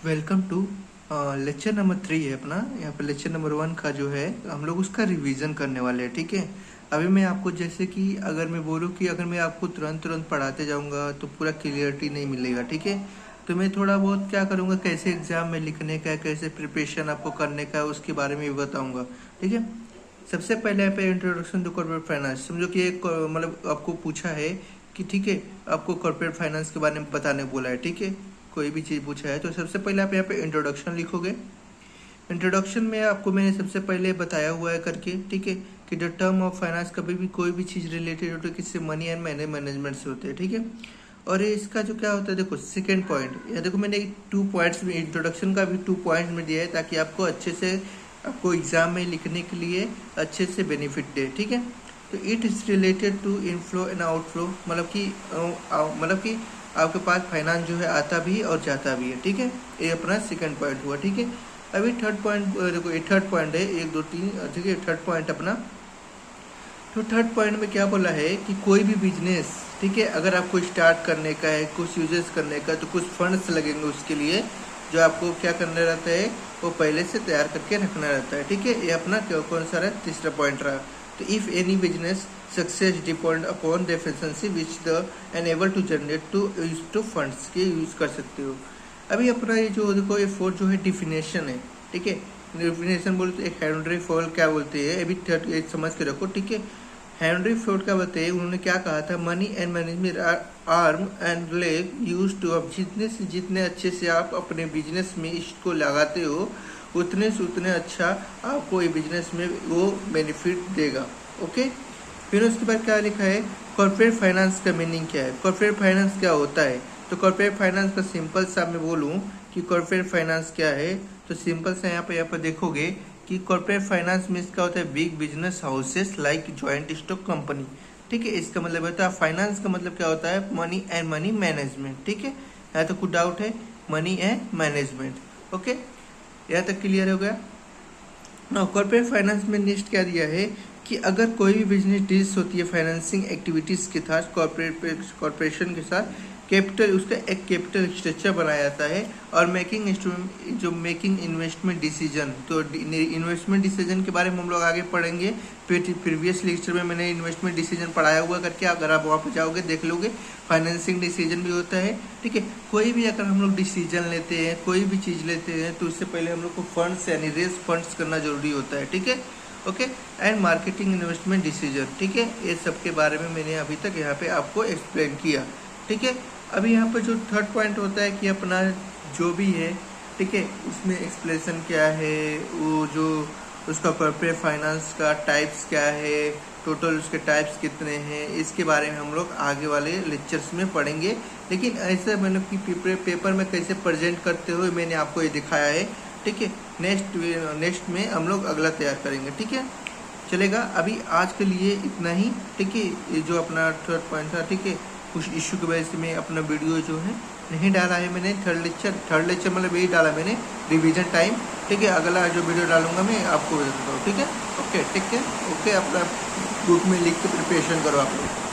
Welcome to lecture number 3 है अपना। यहाँ पे लेक्चर नंबर 1 का जो है हम लोग उसका रिवीजन करने वाले हैं। ठीक है, अभी मैं आपको जैसे कि अगर मैं बोलूँ कि अगर मैं आपको तुरंत तुरंत पढ़ाते जाऊँगा तो पूरा क्लियरिटी नहीं मिलेगा। ठीक है, तो मैं थोड़ा बहुत क्या करूँगा, कैसे एग्ज़ाम में लिखने का है, कैसे प्रिपरेशन आपको करने का है, उसके बारे में भी बताऊँगा। ठीक है, सबसे पहले यहाँ पे इंट्रोडक्शन टू कॉर्पोरेट फाइनेंस। समझो कि एक मतलब आपको पूछा है कि ठीक है, आपको कॉर्पोरेट फाइनेंस के बारे में बताने बोला है। ठीक है, कोई भी चीज़ पूछा है तो सबसे पहले आप यहाँ पे इंट्रोडक्शन लिखोगे। इंट्रोडक्शन में आपको मैंने सबसे पहले बताया हुआ है करके, ठीक है, कि द टर्म ऑफ फाइनेंस कभी भी कोई भी चीज़ रिलेटेड होती है किससे, मनी एंड मैनेजमेंट से होते हैं। ठीक है, और ये इसका जो क्या होता है, देखो सेकेंड पॉइंट, या देखो मैंने 2 पॉइंट्स में इंट्रोडक्शन का भी 2 पॉइंट में दिया है ताकि आपको अच्छे से आपको एग्जाम में लिखने के लिए अच्छे से बेनिफिट दे। ठीक है, तो it is related to inflow and outflow, मतलब कि आपके पास फाइनेंस जो है आता भी और जाता भी है। ठीक है, ये अपना सेकंड पॉइंट हुआ। ठीक है, अभी थर्ड पॉइंट देखो, ये थर्ड पॉइंट है, 1 2 3। ठीक है, थर्ड पॉइंट अपना, तो थर्ड पॉइंट में क्या बोला है कि कोई भी बिजनेस, ठीक है, अगर आपको स्टार्ट करने का है, कुछ यूजेस करने का, तो कुछ फंड्स लगेंगे उसके लिए, जो आपको क्या करना रहता है, वो पहले से तैयार करके रखना रहता है। ठीक है, ये अपना कौन सा रहा, तीसरा पॉइंट रहा। तो if any business success depend upon the efficiency which the enable to generate to use to funds के यूज़ कर सकते हो। अभी अपना ये जो देखो, ये फोर्थ जो है डिफिनेशन है। ठीक है, डिफिनेशन बोलते एक हेनरी फोर्ड क्या बोलते हैं, अभी थर्ड ये समझ के रखो। ठीक है, हेनरी फोर्ड का बताइए, उन्होंने क्या कहा था, money and management arm and leg use to. अब जितने अच्छे से आप अपने बिजनेस में इसको लगाते हो, उतने से उतने अच्छा आपको ये बिजनेस में वो बेनिफिट देगा। ओके, फिर उसके बाद क्या लिखा है, कॉर्पोरेट फाइनेंस का मीनिंग क्या है, कॉर्पोरेट फाइनेंस क्या होता है। तो कॉर्पोरेट फाइनेंस का सिंपल सा मैं बोलूँ कि कॉर्पोरेट फाइनेंस क्या है, तो सिंपल सा यहाँ पर देखोगे कि कॉर्पोरेट फाइनेंस में इसका होता है big business houses like joint stock company. ठीक है, इसका मतलब होता है फाइनेंस का मतलब क्या होता है, मनी एंड मनी मैनेजमेंट। ठीक है, यहाँ तो कुछ डाउट है, मनी एंड मैनेजमेंट। ओके, यहाँ तक क्लियर हो गया ना। कॉर्पोरेट फाइनेंस में नेक्स्ट क्या दिया है कि अगर कोई भी बिजनेस डील्स होती है फाइनेंसिंग एक्टिविटीज़ के साथ, कॉर्पोरेशन के साथ, कैपिटल उसका एक कैपिटल स्ट्रक्चर बनाया जाता है, और मेकिंग इन्वेस्टमेंट डिसीजन। तो इन्वेस्टमेंट डिसीजन के बारे में हम लोग आगे पढ़ेंगे। प्रीवियस लेक्चर में मैंने इन्वेस्टमेंट डिसीजन पढ़ाया हुआ करके, अगर आप वहाँ पर जाओगे देख लोगे, फाइनेंसिंग डिसीजन भी होता है। ठीक है, कोई भी अगर हम लोग डिसीजन लेते हैं, कोई भी चीज़ लेते हैं, तो उससे पहले हम लोग को फंड्स यानी रेज फंड्स करना जरूरी होता है। ठीक है, okay, and marketing investment decision. ठीक है, ये सब के बारे में मैंने अभी तक यहाँ पे आपको एक्सप्लेन किया। ठीक है, अभी यहाँ पर जो थर्ड पॉइंट होता है कि अपना जो भी है, ठीक है, उसमें एक्सप्लेनेशन क्या है, वो जो उसका कॉर्पोरेट फाइनेंस का टाइप्स क्या है, टोटल उसके टाइप्स कितने हैं, इसके बारे में हम लोग आगे वाले लेक्चर्स में पढ़ेंगे। लेकिन ऐसे मतलब कि पेपर में कैसे प्रेजेंट करते हुए मैंने आपको ये दिखाया है। ठीक है, नेक्स्ट में हम लोग अगला तैयार करेंगे। ठीक है, चलेगा, अभी आज के लिए इतना ही। ठीक है, ये जो अपना थर्ड पॉइंट था, ठीक है, कुछ इश्यू की वजह से मैं अपना वीडियो जो है नहीं डाला है मैंने। थर्ड लेक्चर मतलब यही डाला मैंने, रिवीजन टाइम। ठीक है, अगला जो वीडियो डालूंगा मैं आपको बता दूँ। ठीक है, ओके, ठीक है, ओके, अपना बुक में लिख के प्रिपरेशन करो आप लोग।